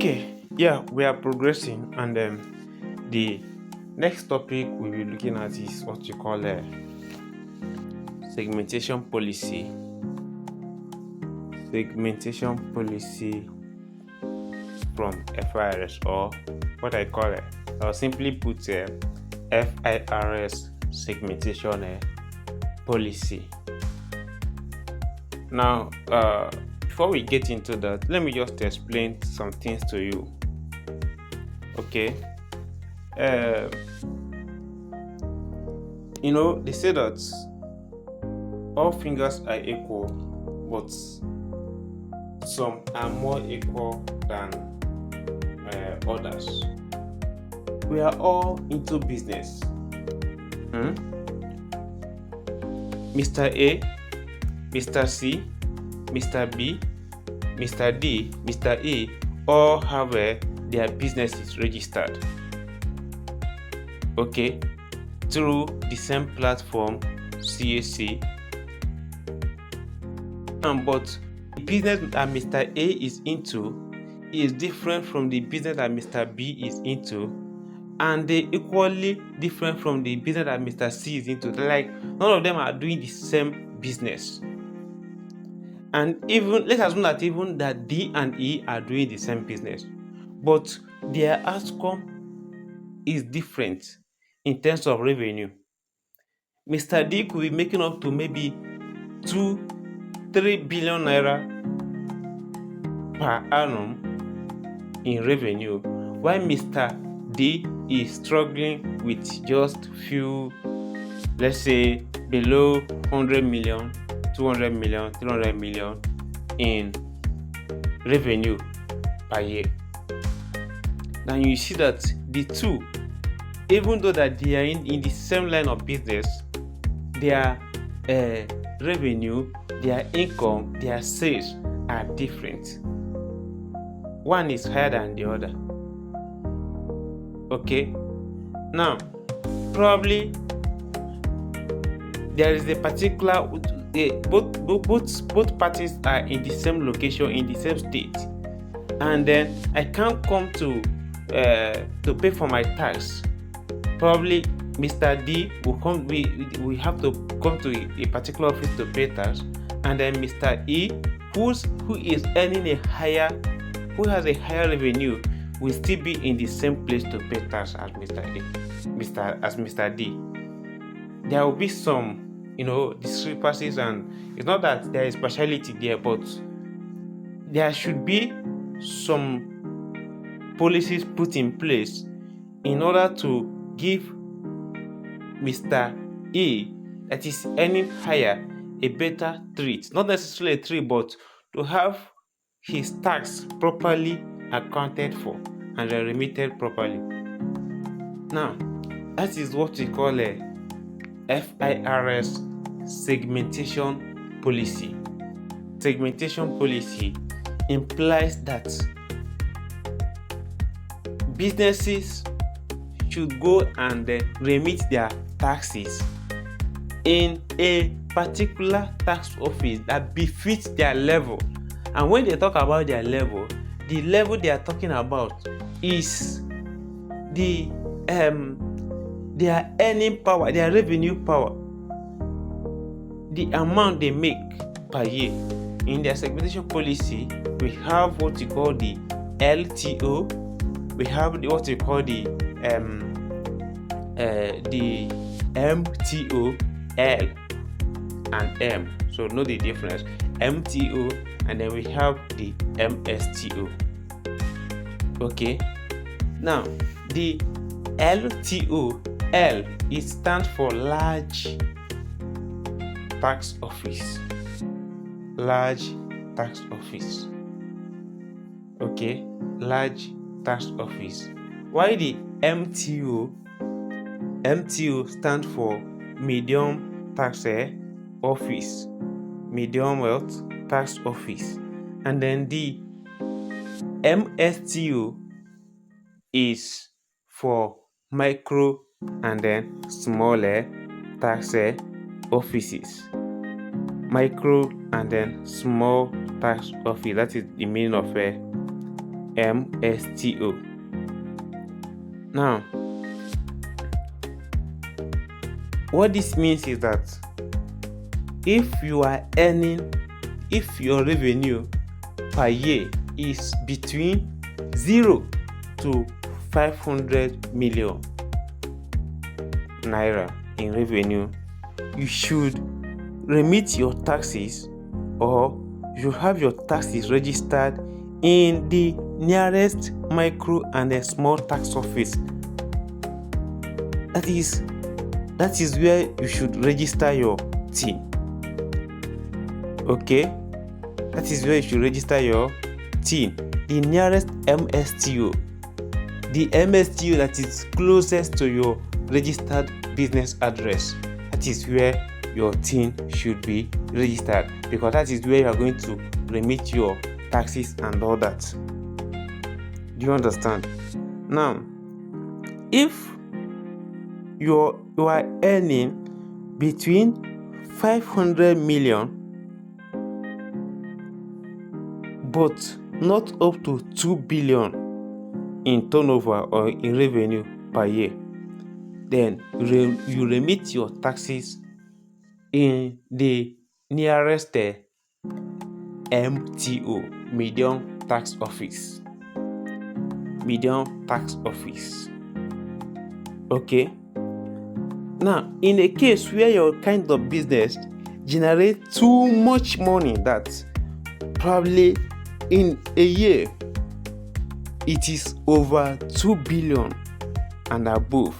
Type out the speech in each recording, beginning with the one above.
Okay, yeah, we are progressing, and the next topic we'll be looking at is what you call segmentation policy. Segmentation policy from FIRS, or what I call it, or simply put, FIRS segmentation policy. Now, before we get into that, let me just explain some things to you. Okay. They say that all fingers are equal, but some are more equal than others. We are all into business. Mr. A, Mr. C, Mr. B, Mr. D, Mr. E all have their businesses registered, okay, through the same platform, CAC. But the business that Mr. A is into is different from the business that Mr. B is into, and they equally different from the business that Mr. C is into. Like, none of them are doing the same business. And even let's assume that even that D and E are doing the same business, but their outcome is different in terms of revenue. Mr. D could be making up to maybe 2-3 billion naira per annum in revenue, while Mr. D is struggling with just few, let's say below 100 million, 200 million, 300 million in revenue per year. Now you see that the two, even though that they are in the same line of business, their revenue, their income, their sales are different. One is higher than the other. Okay. Now, probably there is a particular both parties are in the same location, in the same state, and then I can't come to pay for my tax. Probably Mr. D will come. We have to come to a particular office to pay tax, and then Mr. E, who is earning who has a higher revenue, will still be in the same place to pay tax as Mr. D. There will be some discrepancies, and it's not that there is partiality there, but there should be some policies put in place in order to give Mr. E, that is earning higher, a better treat. Not necessarily a treat, but to have his tax properly accounted for and remitted properly. Now, that is what we call a FIRS segmentation policy. Segmentation policy implies that businesses should go and remit their taxes in a particular tax office that befits their level. And when they talk about their level, the level they are talking about is their earning power, their revenue power, the amount they make per year. In their segmentation policy, we have what you call the LTO, we have what you call the MTO, L and M. So know the difference. MTO, and then we have the MSTO. Okay. Now the LTO, L, it stands for large tax office. Large tax office. Okay, large tax office. While the MTO stands for medium tax office. Medium wealth tax office. And then the MSTO is for micro and then smaller tax offices. Micro and then small tax office. That is the meaning of MSTO. Now, what this means is that if your revenue per year is between 0 to 500 million naira in revenue, you should remit your taxes, or you have your taxes registered in the nearest micro and a small tax office. That is where you should register your TIN. Okay, that is where you should register your TIN. The nearest MSTO, the MSTO that is closest to your registered business address, that is where your TIN should be registered, because that is where you are going to remit your taxes and all that. Do you understand? Now, if you are earning between 500 million but not up to 2 billion in turnover or in revenue per year, then you remit your taxes in the nearest MTO, medium tax office. Okay. Now, in a case where your kind of business generates too much money that probably in a year it is over 2 billion and above,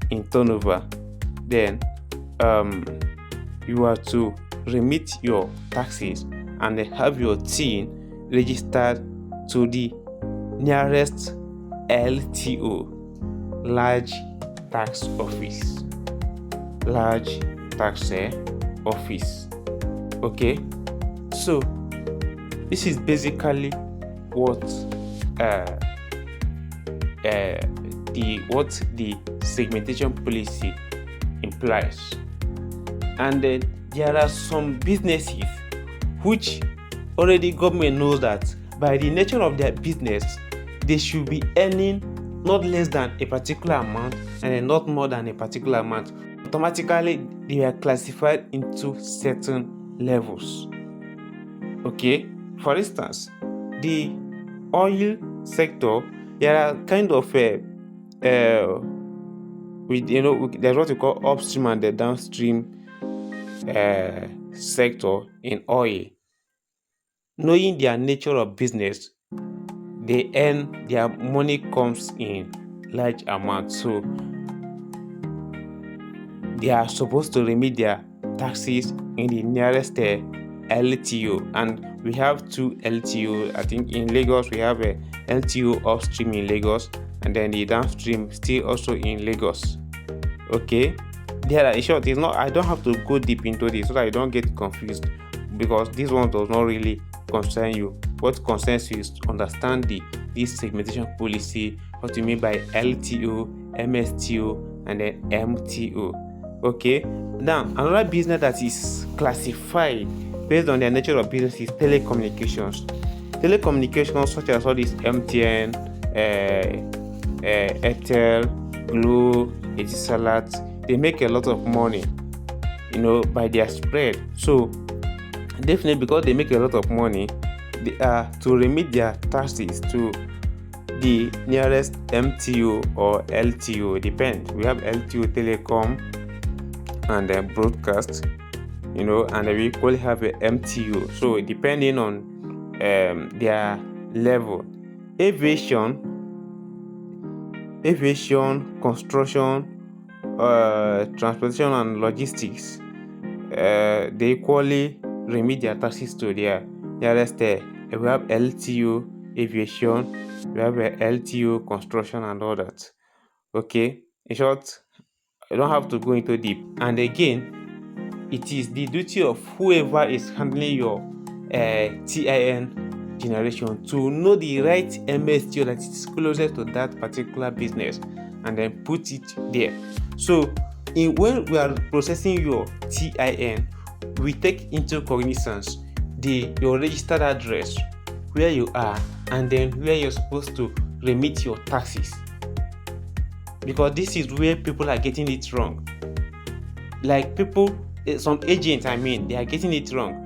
in turnover, then you are to remit your taxes and have your TIN registered to the nearest LTO, large tax office. Okay, so this is basically what the segmentation policy implies. And then there are some businesses which already government knows that by the nature of their business, they should be earning not less than a particular amount and then not more than a particular amount. Automatically, they are classified into certain levels. Okay, for instance, the oil sector, there are kind of there's what we call upstream and the downstream sector in oil. Knowing their nature of business, their money comes in large amounts, so they are supposed to remit their taxes in the nearest LTO. And we have two LTO. I think in Lagos we have a LTO upstream in Lagos, and then the downstream still also in Lagos. Okay, in short, it's not. I don't have to go deep into this so that you don't get confused, because this one does not really concern you. What concerns you is to understand this segmentation policy, what you mean by LTO, MSTO, and then MTO. Okay, now another business that is classified based on their nature of business is telecommunications. Telecommunications such as all these MTN, Airtel, Glo, Etisalat, they make a lot of money, by their spread. So definitely, because they make a lot of money, they are to remit their taxes to the nearest MTO or LTO. Depends. We have LTO telecom and then broadcast, and we equally have a MTO. So depending on their level, aviation, construction, transportation and logistics, they equally remit their taxes to their nearest. We have LTO aviation, we have a LTO construction and all that. Okay, in short, I don't have to go into deep. And again, it is the duty of whoever is handling your TIN generation to know the right MSTO that is closest to that particular business and then put it there. So when we are processing your TIN, we take into cognizance your registered address, where you are, and then where you're supposed to remit your taxes, because this is where people are getting it wrong. Like some agents, they are getting it wrong.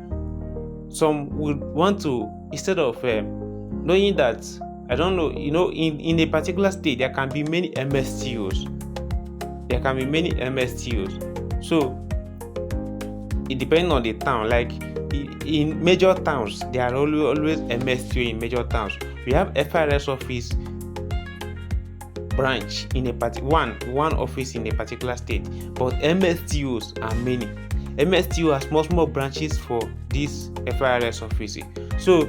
Some would want to, instead of knowing that, I don't know, in a particular state there can be many MSTOs. So it depends on the town. Like in major towns, there are always MSTO in major towns. We have FIRS office branch in one office in a particular state, but MSTOs are many. MSTO has more branches for this FIRS office. So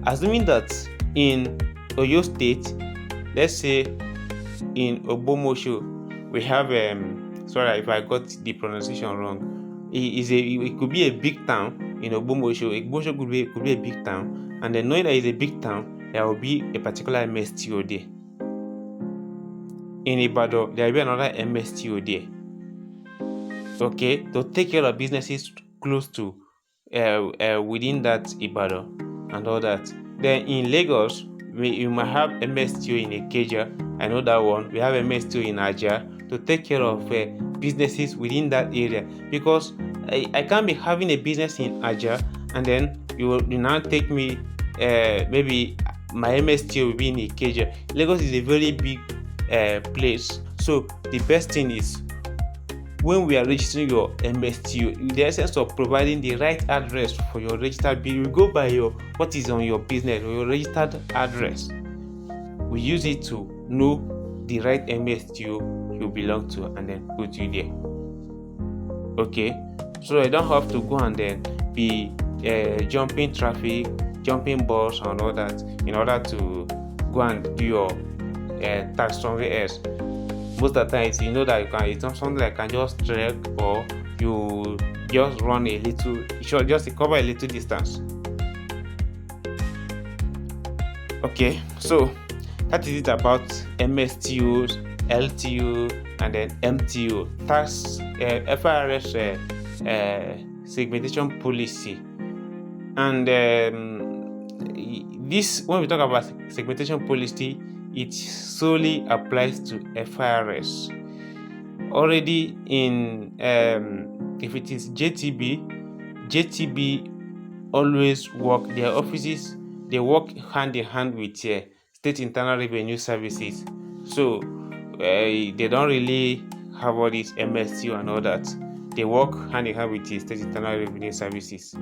assuming that in Oyo State, let's say in Ogbomosho, we have sorry if I got the pronunciation wrong. It could be a big town in Ogbomosho. Ogbomosho could be a big town, and then knowing that it's a big town, there will be a particular MSTO there. In Ibadan, there will be another MSTO there. Okay, to take care of businesses close to within that Ibadan and all that. Then in Lagos, you might have MSTO in Ikeja. I know that one. We have MSTO in Aja to take care of businesses within that area, because I can't be having a business in Aja and then you now take me maybe my MSTO will be in Ikeja. Lagos is a very big place, so the best thing is, when we are registering your MSTO, in the essence of providing the right address for your registered bill, we go by what is on your business or your registered address. We use it to know the right MSTO you belong to and then put you there. Okay, so I don't have to go and then be jumping traffic, jumping bus and all that in order to go and do your tax somewhere else. Most of the times, you know that it's not something like I can just trek, or you just run a little, just cover a little distance. Okay, so that is it about MSTOs, LTO, and then MTO, tax FIRS segmentation policy. And this, when we talk about segmentation policy, it solely applies to FIRS. Already in if it is JTB always work, their offices, they work hand in hand with state internal revenue services. So they don't really have all this MSTO and all that. They work hand in hand with the state internal revenue services.